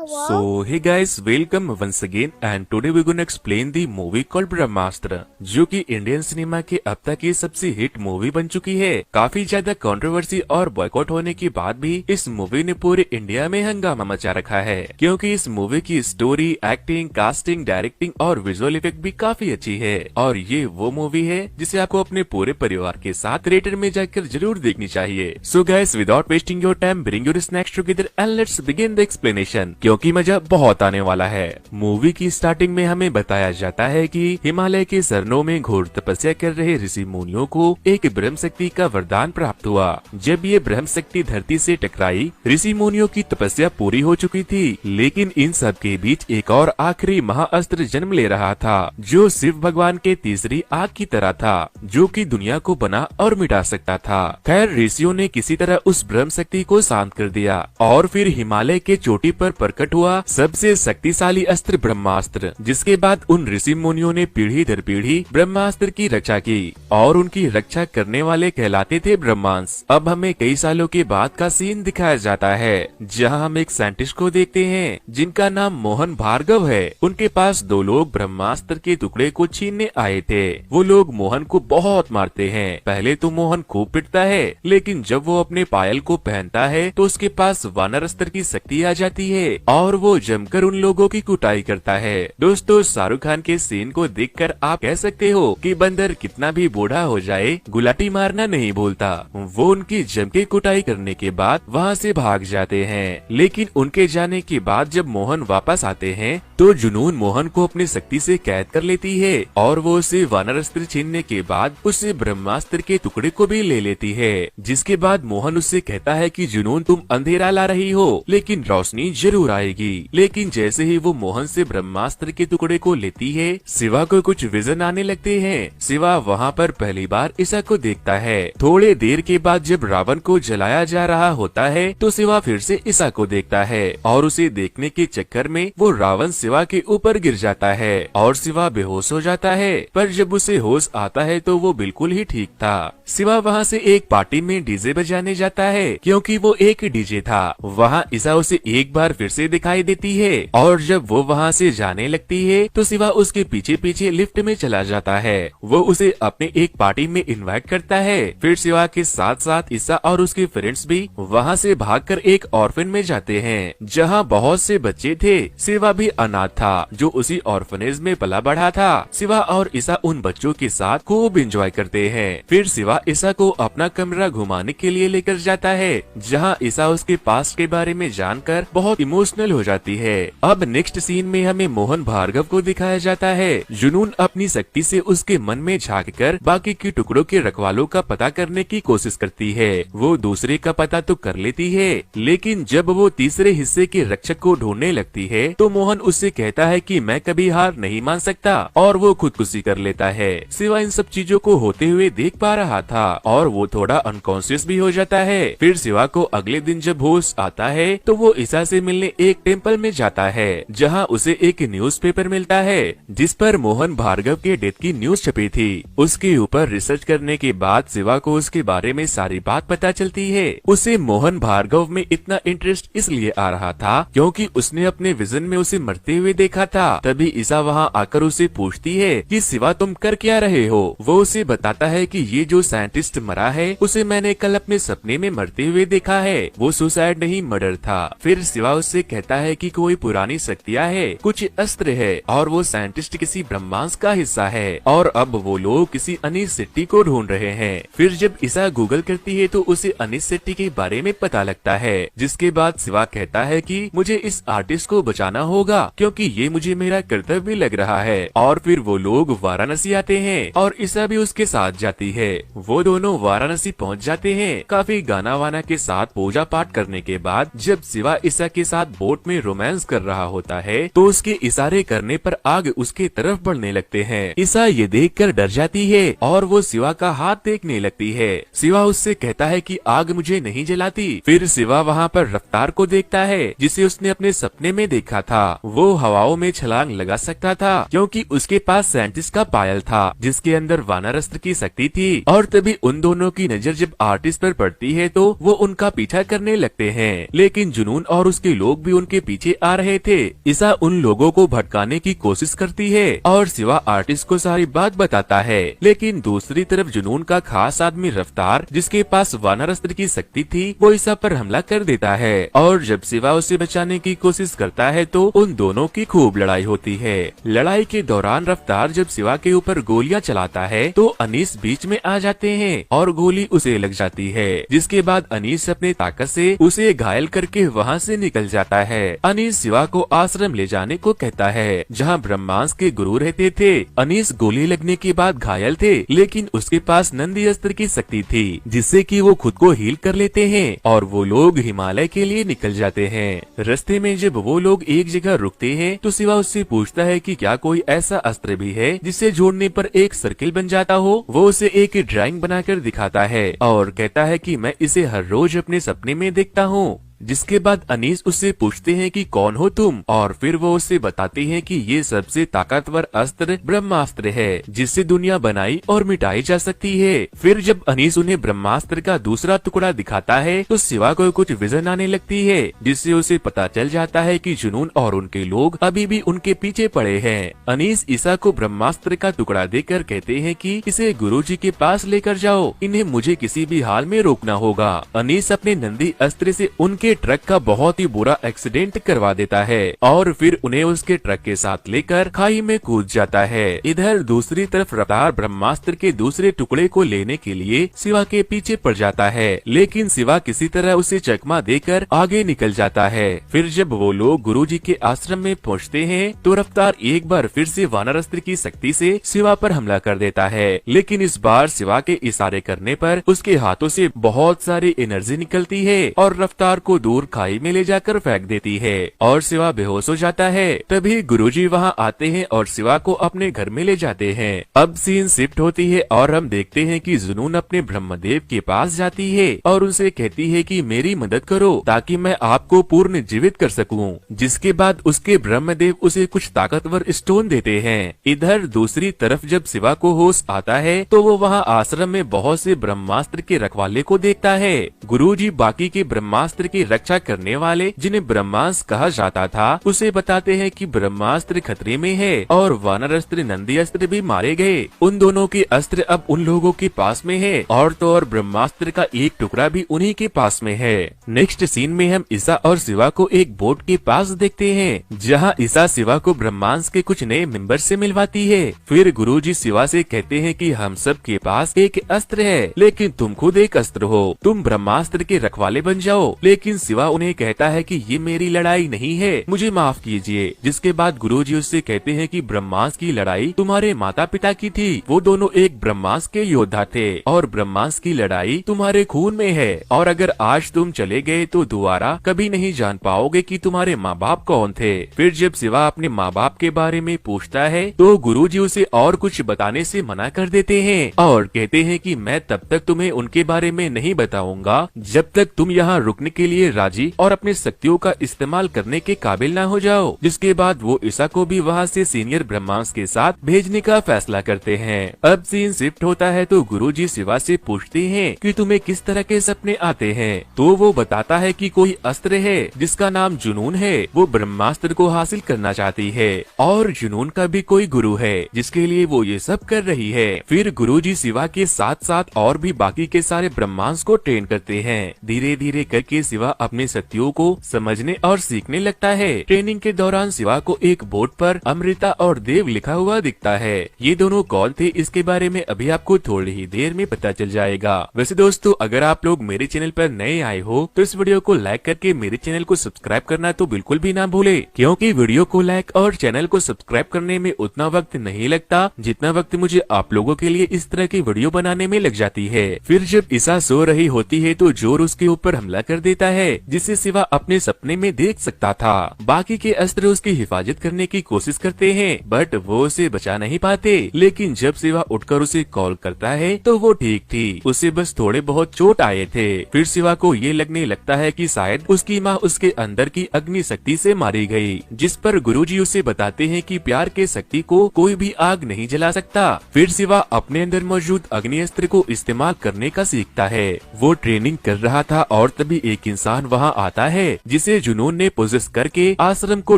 So hey guys, welcome once again and today we're gonna explain the movie called ब्रह्मास्त्र, जो कि Indian cinema के अब तक की सबसे हिट मूवी बन चुकी है। काफी ज्यादा कंट्रोवर्सी और बॉयकॉट होने के बाद भी इस मूवी ने पूरे इंडिया में हंगामा मचा रखा है, क्योंकि इस मूवी की स्टोरी, एक्टिंग, कास्टिंग, डायरेक्टिंग और विजुअल इफेक्ट भी काफी अच्छी है। और ये वो मूवी है जिसे आपको अपने पूरे परिवार के साथ थिएटर में जाकर जरूर देखनी चाहिए। So guys, without wasting your time, bring your snacks together and let's begin the explanation, क्योंकि मजा बहुत आने वाला है। मूवी की स्टार्टिंग में हमें बताया जाता है कि हिमालय के सरनों में घोर तपस्या कर रहे ऋषि मुनियों को एक ब्रह्म शक्ति का वरदान प्राप्त हुआ। जब ये ब्रह्म शक्ति धरती से टकराई, ऋषि मुनियों की तपस्या पूरी हो चुकी थी, लेकिन इन सब के बीच एक और आखिरी महाअस्त्र जन्म ले रहा था, जो शिव भगवान के तीसरी आग की तरह था, जो कि दुनिया को बना और मिटा सकता था। खैर, ऋषियों ने किसी तरह उस ब्रह्म शक्ति को शांत कर दिया और फिर हिमालय के चोटी पर प्रकट हुआ सबसे शक्तिशाली अस्त्र ब्रह्मास्त्र, जिसके बाद उन ऋषि मुनियों ने पीढ़ी दर पीढ़ी ब्रह्मास्त्र की रक्षा की और उनकी रक्षा करने वाले कहलाते थे ब्रह्मांस। अब हमें कई सालों के बाद का सीन दिखाया जाता है, जहां हम एक साइंटिस्ट को देखते हैं जिनका नाम मोहन भार्गव है। उनके पास दो लोग ब्रह्मास्त्र के टुकड़े को छीनने आए थे। वो लोग मोहन को बहुत मारते हैं। पहले तो मोहन खूब पिटता है, लेकिन जब वो अपने पायल को पहनता है तो उसके पास वानर अस्त्र की शक्ति आ जाती है और वो जमकर उन लोगों की कुटाई करता है। दोस्तों, शाहरुख खान के सीन को देखकर आप कह सकते हो कि बंदर कितना भी बूढ़ा हो जाए, गुलाटी मारना नहीं भूलता। वो उनकी जम के कुटाई करने के बाद वहाँ से भाग जाते हैं, लेकिन उनके जाने के बाद जब मोहन वापस आते हैं तो जुनून मोहन को अपनी शक्ति से कैद कर लेती है और वो उसे वानर अस्त्र छीनने के बाद उसे ब्रह्मास्त्र के टुकड़े को भी ले लेती है। जिसके बाद मोहन उससे कहता है कि जुनून, तुम अंधेरा ला रही हो, लेकिन रोशनी जरूर आएगी। लेकिन जैसे ही वो मोहन से ब्रह्मास्त्र के टुकड़े को लेती है, शिवा को कुछ विजन आने लगते हैं। शिवा वहाँ पर पहली बार ईसा को देखता है। थोड़े देर के बाद जब रावण को जलाया जा रहा होता है तो शिवा फिर से ईसा को देखता है और उसे देखने के चक्कर में वो रावण शिवा के ऊपर गिर जाता है और शिवा बेहोश हो जाता है। पर जब उसे होश आता है तो वो बिल्कुल ही ठीक था। शिवा वहाँ से एक पार्टी में डीजे बजाने जाता है, क्योंकि वो एक डीजे था। वहाँ ईसा उसे एक बार फिर से दिखाई देती है और जब वो वहाँ से जाने लगती है तो शिवा उसके पीछे पीछे लिफ्ट में चला जाता है। वो उसे अपने एक पार्टी में इनवाइट करता है। फिर शिवा के साथ साथ ईसा और उसके फ्रेंड्स भी वहाँ से भागकर एक ऑर्फन में जाते हैं, जहाँ बहुत से बच्चे थे। शिवा भी अनाथ था, जो उसी ऑर्फनेज में पला बढ़ा था। शिवा और ईसा उन बच्चों के साथ खूब एंजॉय करते हैं। फिर शिवा ईसा को अपना कमरा घुमाने के लिए लेकर जाता है, जहाँ ईसा उसके पास्ट के बारे में जानकर बहुत इमोशनल हो जाती है। अब नेक्स्ट सीन में हमें मोहन भार्गव को दिखाया जाता है। जुनून अपनी शक्ति से उसके मन में झांककर बाकी के टुकड़ों के रखवालों का पता करने की कोशिश करती है। वो दूसरे का पता तो कर लेती है, लेकिन जब वो तीसरे हिस्से के रक्षक को ढूंढने लगती है तो मोहन उससे कहता है कि मैं कभी हार नहीं मान सकता और वो खुदकुशी कर लेता है। शिवा इन सब चीजों को होते हुए देख पा रहा था और वो थोड़ा अनकॉन्शियस भी हो जाता है। फिर शिवा को अगले दिन जब होश आता है तो वो ईसा से मिलने एक टेम्पल में जाता है, जहाँ उसे एक न्यूज़पेपर मिलता है जिस पर मोहन भार्गव के डेथ की न्यूज छपी थी। उसके ऊपर रिसर्च करने के बाद शिवा को उसके बारे में सारी बात पता चलती है। उसे मोहन भार्गव में इतना इंटरेस्ट इसलिए आ रहा था क्योंकि उसने अपने विजन में उसे मरते हुए देखा था। तभी ईसा वहाँ आकर उसे पूछती है कि शिवा, तुम कर क्या रहे हो? वो उसे बताता है कि ये जो साइंटिस्ट मरा है उसे मैंने कल अपने सपने में मरते हुए देखा है। वो सुसाइड नहीं, मर्डर था। फिर शिवा उससे कहता है कि कोई पुरानी शक्तियाँ है, कुछ अस्त्र है और वो साइंटिस्ट किसी ब्रह्मांड का हिस्सा है और अब वो लोग किसी अनीश शेट्टी को ढूंढ रहे हैं। फिर जब ईसा गूगल करती है तो उसे अनीश शेट्टी के बारे में पता लगता है, जिसके बाद शिवा कहता है कि मुझे इस आर्टिस्ट को बचाना होगा क्योंकि ये मुझे मेरा कर्तव्य लग रहा है। और फिर वो लोग वाराणसी आते हैं और ईसा भी उसके साथ जाती है। वो दोनों वाराणसी पहुंच जाते हैं। काफी गाना वाना के साथ पूजा पाठ करने के बाद जब शिवा ईसा के साथ बोट में रोमांस कर रहा होता है तो उसके इशारे करने पर आग उसके तरफ बढ़ने लगते हैं। ईसा ये देखकर डर जाती है और वो शिवा का हाथ देखने लगती है। शिवा उससे कहता है कि आग मुझे नहीं जलाती। फिर शिवा वहाँ पर रफ्तार को देखता है, जिसे उसने अपने सपने में देखा था। वो हवाओं में छलांग लगा सकता था क्योंकि उसके पास साइंटिस्ट का पायल था, जिसके अंदर वानर अस्त्र की शक्ति थी। और तभी उन दोनों की नजर जब आर्टिस्ट पर पड़ती है तो वो उनका पीछा करने लगते हैं, लेकिन जुनून और उसके लोग भी भी उनके पीछे आ रहे थे। ईसा उन लोगों को भटकाने की कोशिश करती है और शिवा आर्टिस्ट को सारी बात बताता है। लेकिन दूसरी तरफ जुनून का खास आदमी रफ्तार, जिसके पास वानर अस्त्र की शक्ति थी, वो ईसा पर हमला कर देता है और जब शिवा उसे बचाने की कोशिश करता है तो उन दोनों की खूब लड़ाई होती है। लड़ाई के दौरान रफ्तार जब शिवा के ऊपर गोलियां चलाता है तो अनीस बीच में आ जाते हैं और गोली उसे लग जाती है, जिसके बाद अनीस अपने ताकत से उसे घायल करके वहाँ से निकल जाता है। अनीस शिवा को आश्रम ले जाने को कहता है जहाँ ब्रह्मास्त्र के गुरु रहते थे। अनीस गोली लगने के बाद घायल थे, लेकिन उसके पास नंदी अस्त्र की शक्ति थी जिससे कि वो खुद को हील कर लेते हैं और वो लोग हिमालय के लिए निकल जाते हैं। रास्ते में जब वो लोग एक जगह रुकते हैं तो शिवा उससे पूछता है कि क्या कोई ऐसा अस्त्र भी है जिसे जोड़ने पर एक सर्किल बन जाता हो। वो उसे एक ड्राइंग बनाकर दिखाता है और कहता है कि मैं इसे हर रोज अपने सपने में देखता हूँ। जिसके बाद अनीस उससे पूछते हैं कि कौन हो तुम, और फिर वो उससे बताते हैं कि ये सबसे ताकतवर अस्त्र ब्रह्मास्त्र है जिससे दुनिया बनाई और मिटाई जा सकती है। फिर जब अनीस उन्हें ब्रह्मास्त्र का दूसरा टुकड़ा दिखाता है तो शिवा को कुछ विजन आने लगती है, जिससे उसे पता चल जाता है कि जुनून और उनके लोग अभी भी उनके पीछे पड़े हैं। अनीस ईसा को ब्रह्मास्त्र का टुकड़ा देकर कहते हैं कि इसे गुरुजी के पास लेकर जाओ, इन्हें मुझे किसी भी हाल में रोकना होगा। अनीस अपने नंदी अस्त्र से उनके ट्रक का बहुत ही बुरा एक्सीडेंट करवा देता है और फिर उन्हें उसके ट्रक के साथ लेकर खाई में कूद जाता है। इधर दूसरी तरफ रफ्तार ब्रह्मास्त्र के दूसरे टुकड़े को लेने के लिए शिवा के पीछे पड़ जाता है, लेकिन शिवा किसी तरह उसे चकमा देकर आगे निकल जाता है। फिर जब वो लोग गुरुजी के आश्रम में पहुँचते हैं तो रफ्तार एक बार फिर से वानर अस्त्र की शक्ति से शिवा पर हमला कर देता है, लेकिन इस बार शिवा के इशारे करने पर उसके हाथों से बहुत सारी एनर्जी निकलती है और रफ्तार को दूर खाई में ले जाकर फेंक देती है और शिवा बेहोश हो जाता है। तभी गुरुजी वहां आते हैं और शिवा को अपने घर में ले जाते हैं। अब सीन शिफ्ट होती है और हम देखते हैं कि जुनून अपने ब्रह्मदेव के पास जाती है और उनसे कहती है कि मेरी मदद करो ताकि मैं आपको पूर्ण जीवित कर सकूं। जिसके बाद उसके ब्रह्मदेव उसे कुछ ताकतवर स्टोन देते हैं। इधर दूसरी तरफ जब शिवा को होश आता है तो वो वहाँ आश्रम में बहुत से ब्रह्मास्त्र के रखवाले को देखता है। गुरुजी बाकी के ब्रह्मास्त्र की रक्षा करने वाले, जिन्हें ब्रह्मास्त्र कहा जाता था, उसे बताते हैं कि ब्रह्मास्त्र खतरे में है और वानर अस्त्र नंदी अस्त्र भी मारे गए। उन दोनों के अस्त्र अब उन लोगों के पास में है और तो और ब्रह्मास्त्र का एक टुकड़ा भी उन्हीं के पास में है। नेक्स्ट सीन में हम ईसा और शिवा को एक बोट के पास देखते हैं जहाँ ईसा शिवा को ब्रह्मास्त्र के कुछ नए मेंबर से मिलवाती है। फिर गुरुजी शिवा से कहते हैं कि हम सब के पास एक अस्त्र है, लेकिन तुम खुद एक अस्त्र हो, तुम ब्रह्मास्त्र के रखवाले बन जाओ। लेकिन शिवा उन्हें कहता है कि ये मेरी लड़ाई नहीं है, मुझे माफ कीजिए। जिसके बाद गुरुजी उससे कहते हैं कि ब्रह्मास्त्र की लड़ाई तुम्हारे माता पिता की थी, वो दोनों एक ब्रह्मास्त्र के योद्धा थे और ब्रह्मास्त्र की लड़ाई तुम्हारे खून में है और अगर आज तुम चले गए तो दोबारा कभी नहीं जान पाओगे कि तुम्हारे माँ बाप कौन थे। फिर जब शिवा अपने माँ बाप के बारे में पूछता है तो गुरुजी उसे और कुछ बताने से मना कर देते हैं और कहते हैं कि मैं तब तक तुम्हें उनके बारे में नहीं बताऊंगा जब तक तुम यहाँ रुकने के लिए राजी और अपने शक्तियों का इस्तेमाल करने के काबिल ना हो जाओ। जिसके बाद वो ईसा को भी वहाँ से सीनियर ब्रह्मास्त्र के साथ भेजने का फैसला करते हैं। अब सीन शिफ्ट होता है तो गुरुजी शिवा से पूछते हैं कि तुम्हें किस तरह के सपने आते हैं, तो वो बताता है कि कोई अस्त्र है जिसका नाम जुनून है, वो ब्रह्मास्त्र को हासिल करना चाहती है और जुनून का भी कोई गुरु है जिसके लिए वो ये सब कर रही है। फिर गुरुजी शिवा के साथ साथ और भी बाकी के सारे ब्रह्मास्त्र को ट्रेन करते हैं। धीरे धीरे करके शिवा अपने शक्तियों को समझने और सीखने लगता है। ट्रेनिंग के दौरान शिवा को एक बोर्ड पर अमृता और देव लिखा हुआ दिखता है। ये दोनों कौन थे इसके बारे में अभी आपको थोड़ी ही देर में पता चल जाएगा। वैसे दोस्तों, अगर आप लोग मेरे चैनल पर नए आए हो तो इस वीडियो को लाइक करके मेरे चैनल को सब्सक्राइब करना तो बिल्कुल भी ना भूले, क्योंकि वीडियो को लाइक और चैनल को सब्सक्राइब करने में उतना वक्त नहीं लगता जितना वक्त मुझे आप लोगों के लिए इस तरह की वीडियो बनाने में लग जाती है। फिर जब ईसा सो रही होती है तो जोर उसके ऊपर हमला कर देता है जिसे शिवा अपने सपने में देख सकता था। बाकी के अस्त्र उसकी हिफाजत करने की कोशिश करते हैं बट वो उसे बचा नहीं पाते। लेकिन जब शिवा उठकर उसे कॉल करता है तो वो ठीक थी, उसे बस थोड़े बहुत चोट आए थे। फिर शिवा को ये लगने लगता है कि शायद उसकी माँ उसके अंदर की अग्नि शक्ति से मारी गई, जिस पर गुरुजी उसे बताते हैं कि प्यार के शक्ति को कोई भी आग नहीं जला सकता। फिर शिवा अपने अंदर मौजूद अग्नि अस्त्र को इस्तेमाल करने का सीखता है। वो ट्रेनिंग कर रहा था और तभी एक इंसान इंसान वहाँ आता है जिसे जुनून ने पोजेस करके आश्रम को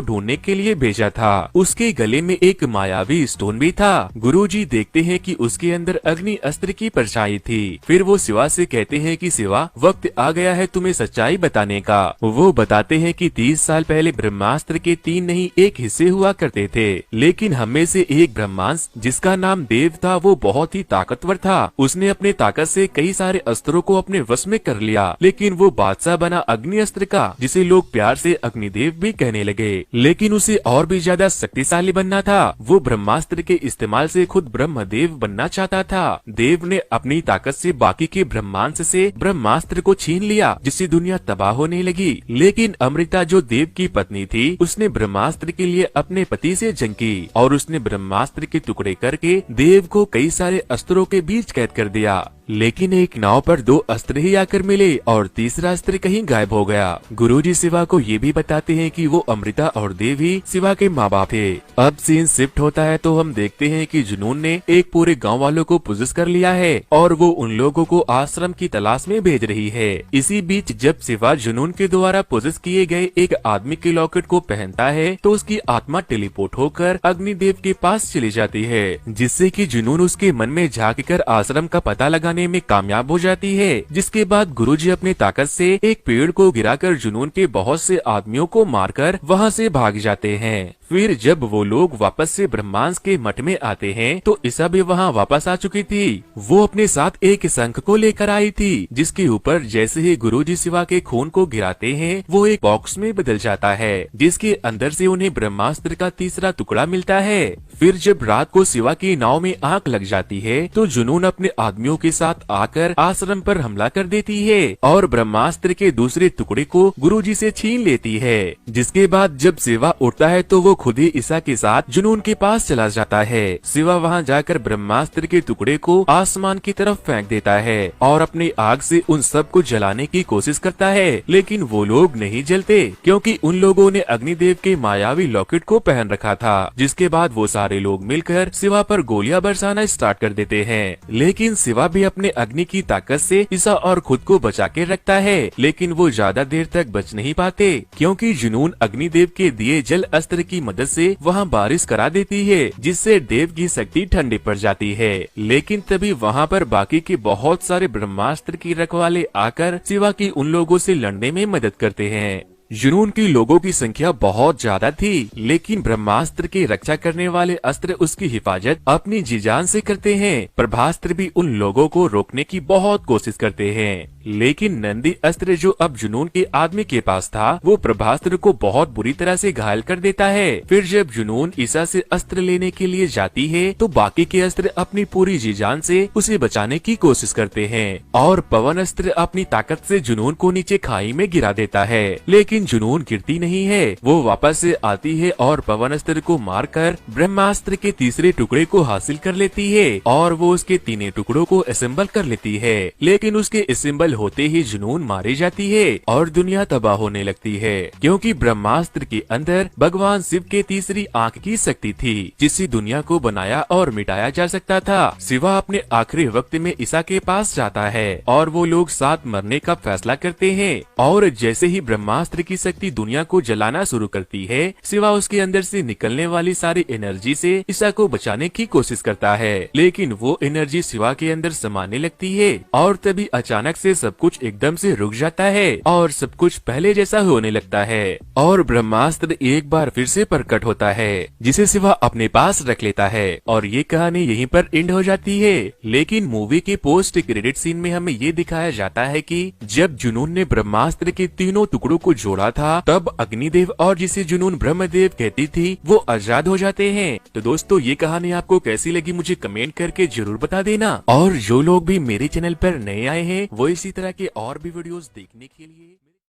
ढूंढने के लिए भेजा था। उसके गले में एक मायावी स्टोन भी था। गुरुजी देखते हैं कि उसके अंदर अग्नि अस्त्र की परछाई थी। फिर वो शिवा से कहते हैं कि शिवा, वक्त आ गया है तुम्हें सच्चाई बताने का। वो बताते हैं कि 30 साल पहले ब्रह्मास्त्र के 3 नहीं 1 हिस्से हुआ करते थे, लेकिन हमें से एक ब्रह्मांस जिसका नाम देव था वो बहुत ही ताकतवर था। उसने अपने ताकत से कई सारे अस्त्रों को अपने वश में कर लिया, लेकिन वो बादशाह बना अग्नि अस्त्र का, जिसे लोग प्यार से अग्निदेव भी कहने लगे। लेकिन उसे और भी ज्यादा शक्तिशाली बनना था। वो ब्रह्मास्त्र के इस्तेमाल से खुद ब्रह्मदेव बनना चाहता था। देव ने अपनी ताकत से बाकी के ब्रह्मांस से ब्रह्मास्त्र को छीन लिया, जिससे दुनिया तबाह होने लगी। लेकिन अमृता जो देव की पत्नी थी, उसने ब्रह्मास्त्र के लिए अपने पति से जंग की और उसने ब्रह्मास्त्र के टुकड़े करके देव को कई सारे अस्त्रों के बीच कैद कर दिया। लेकिन एक नाव पर 2 अस्त्र ही आकर मिले और तीसरा अस्त्र कहीं गायब हो गया। गुरुजी शिवा को ये भी बताते हैं कि वो अमृता और देव ही शिवा के माँ बाप थे। अब सीन शिफ्ट होता है तो हम देखते हैं कि जुनून ने एक पूरे गांव वालों को पोजेस कर लिया है और वो उन लोगों को आश्रम की तलाश में भेज रही है। इसी बीच जब शिवा जुनून के द्वारा पोजेस किए गए एक आदमी के लॉकेट को पहनता है तो उसकी आत्मा टेलीपोर्ट होकर अग्निदेव के पास चली जाती है, जिससे कि जुनून उसके मन में झांक कर आश्रम का पता लगाने में कामयाब हो जाती है। जिसके बाद गुरुजी अपने ताकत से एक पेड़ को गिराकर जुनून के बहुत से आदमियों को मारकर वहां से भाग जाते हैं। फिर जब वो लोग वापस से ब्रह्मांस के मठ में आते हैं तो ईसा भी वहाँ वापस आ चुकी थी। वो अपने साथ एक शंख को लेकर आई थी, जिसके ऊपर जैसे ही गुरुजी शिवा के खून को गिराते हैं वो एक बॉक्स में बदल जाता है, जिसके अंदर से उन्हें ब्रह्मास्त्र का तीसरा टुकड़ा मिलता है। फिर जब रात को शिवा की नाव में आग लग जाती है तो जुनून अपने आदमियों के साथ आकर आश्रम पर हमला कर देती है और ब्रह्मास्त्र के दूसरे टुकड़े को गुरुजी से छीन लेती है। जिसके बाद जब शिवा उठता है तो वो खुद ही ईसा के साथ जुनून के पास चला जाता है। शिवा वहाँ जाकर ब्रह्मास्त्र के टुकड़े को आसमान की तरफ फेंक देता है और अपनी आग से उन सब को जलाने की कोशिश करता है, लेकिन वो लोग नहीं जलते क्योंकि उन लोगों ने अग्निदेव के मायावी लॉकेट को पहन रखा था। जिसके बाद वो सारे लोग मिलकर शिवा पर गोलियां बरसाना स्टार्ट कर देते हैं, लेकिन शिवा भी अपने अग्नि की ताकत से ईसा और खुद को बचा के रखता है। लेकिन वो ज्यादा देर तक बच नहीं पाते क्योंकि जुनून अग्निदेव के दिए जल अस्त्र की मदद से वहाँ बारिश करा देती है, जिससे देव की शक्ति ठंडी पड़ जाती है। लेकिन तभी वहाँ पर बाकी के बहुत सारे ब्रह्मास्त्र की रखवाले आकर शिवा की उन लोगों से लड़ने में मदद करते हैं। जुनून की लोगों की संख्या बहुत ज्यादा थी, लेकिन ब्रह्मास्त्र की रक्षा करने वाले अस्त्र उसकी हिफाजत अपनी जी जान से करते हैं। प्रभास्त्र भी उन लोगों को रोकने की बहुत कोशिश करते हैं, लेकिन नंदी अस्त्र जो अब जुनून के आदमी के पास था वो प्रभास्त्र को बहुत बुरी तरह से घायल कर देता है। फिर जब जुनून ईसा से अस्त्र लेने के लिए जाती है तो बाकी के अस्त्र अपनी पूरी जी जान से उसे बचाने की कोशिश करते हैं और पवन अस्त्र अपनी ताकत से जुनून को नीचे खाई में गिरा देता है। लेकिन जुनून गिरती नहीं है, वो वापस से आती है और पवन अस्त्र को मारकर ब्रह्मास्त्र के तीसरे टुकड़े को हासिल कर लेती है और वो उसके तीनों टुकड़ों को असेंबल कर लेती है। लेकिन उसके असेंबल होते ही जुनून मारी जाती है और दुनिया तबाह होने लगती है, क्योंकि ब्रह्मास्त्र के अंदर भगवान शिव के तीसरी आंख की शक्ति थी, जिससे दुनिया को बनाया और मिटाया जा सकता था। शिवा अपने आखिरी वक्त में ईसा के पास जाता है और वो लोग साथ मरने का फैसला करते हैं और जैसे ही ब्रह्मास्त्र की शक्ति दुनिया को जलाना शुरू करती है, शिवा उसके अंदर से निकलने वाली सारी एनर्जी से ईसा को बचाने की कोशिश करता है, लेकिन वो एनर्जी शिवा के अंदर समाने लगती है और तभी अचानक से सब कुछ एकदम से रुक जाता है और सब कुछ पहले जैसा होने लगता है और ब्रह्मास्त्र एक बार फिर से प्रकट होता है, जिसे शिवा अपने पास रख लेता है और ये कहानी यहीं पर एंड हो जाती है। लेकिन मूवी के पोस्ट क्रेडिट सीन में हमें ये दिखाया जाता है कि जब जुनून ने ब्रह्मास्त्र के तीनों टुकड़ों को जोड़ा था तब अग्निदेव और जिसे जुनून ब्रह्मदेव कहती थी वो आजाद हो जाते हैं। तो दोस्तों ये कहानी आपको कैसी लगी मुझे कमेंट करके जरूर बता देना और जो लोग भी मेरे चैनल पर नए आए हैं वो इसी तरह के और भी वीडियोस देखने के लिए